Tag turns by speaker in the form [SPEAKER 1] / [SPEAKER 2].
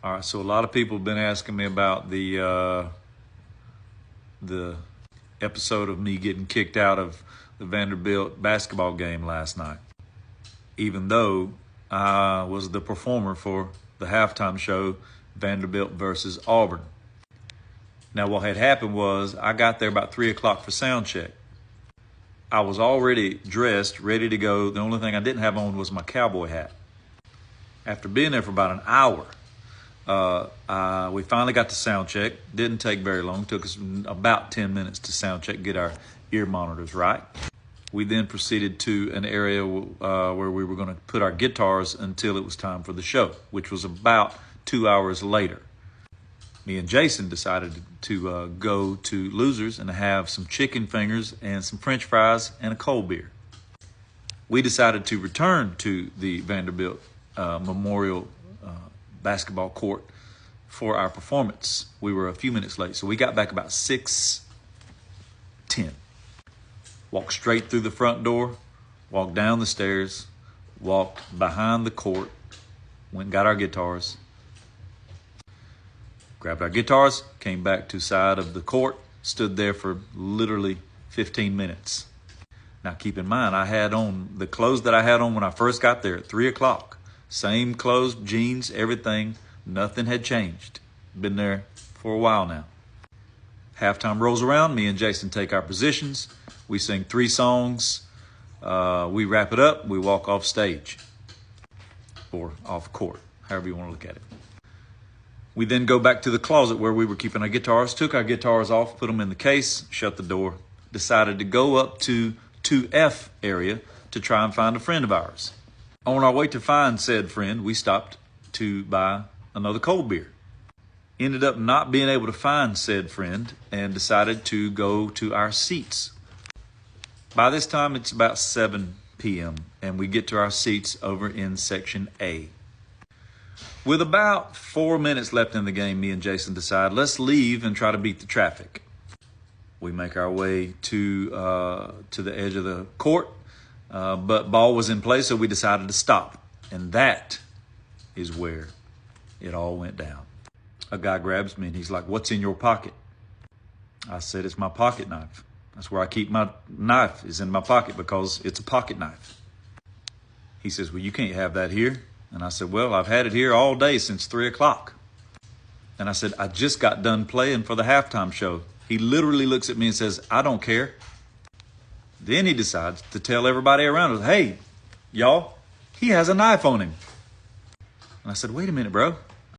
[SPEAKER 1] All right, so a lot of people have been asking me about the episode of me getting kicked out of the Vanderbilt basketball game last night, even though I was the performer for the halftime show, Vanderbilt versus Auburn. Now, what had happened was I got there about 3 o'clock for sound check. I was already dressed, ready to go. The only thing I didn't have on was my cowboy hat. After being there for about an hour, we finally got to sound check. Didn't take very long. Took us about 10 minutes to sound check, get our ear monitors right. We then proceeded to an area where we were going to put our guitars until it was time for the show, which was about 2 hours later. Me and Jason decided to go to Losers and have some chicken fingers and some French fries and a cold beer. We decided to return to the Vanderbilt Memorial basketball court for our performance. We were a few minutes late, so we got back about 6:10. Walked straight through the front door, walked down the stairs, walked behind the court, went and got our guitars, grabbed our guitars, came back to side of the court, stood there for literally 15 minutes. Now keep in mind, I had on the clothes that I had on when I first got there at 3 o'clock. Same clothes, jeans, everything. Nothing had changed. Been there for a while now. Halftime rolls around. Me and Jason take our positions. We sing 3 songs. We wrap it up. We walk off stage or off court, however you want to look at it. We then go back to the closet where we were keeping our guitars, took our guitars off, put them in the case, shut the door, decided to go up to 2F area to try and find a friend of ours. On our way to find said friend, we stopped to buy another cold beer. Ended up not being able to find said friend and decided to go to our seats. By this time, it's about 7 p.m. and we get to our seats over in section A. With about 4 minutes left in the game, me and Jason decide, let's leave and try to beat the traffic. We make our way to the edge of the court. But ball was in play, so we decided to stop. And that is where it all went down. A guy grabs me and he's like, "What's in your pocket?" I said, "It's my pocket knife. That's where I keep my knife, is in my pocket because it's a pocket knife." He says, "Well, you can't have that here." And I said, "Well, I've had it here all day since 3 o'clock. And I said, "I just got done playing for the halftime show." He literally looks at me and says, "I don't care." Then he decides to tell everybody around us, "Hey, y'all, he has a knife on him." And I said, "Wait a minute, bro.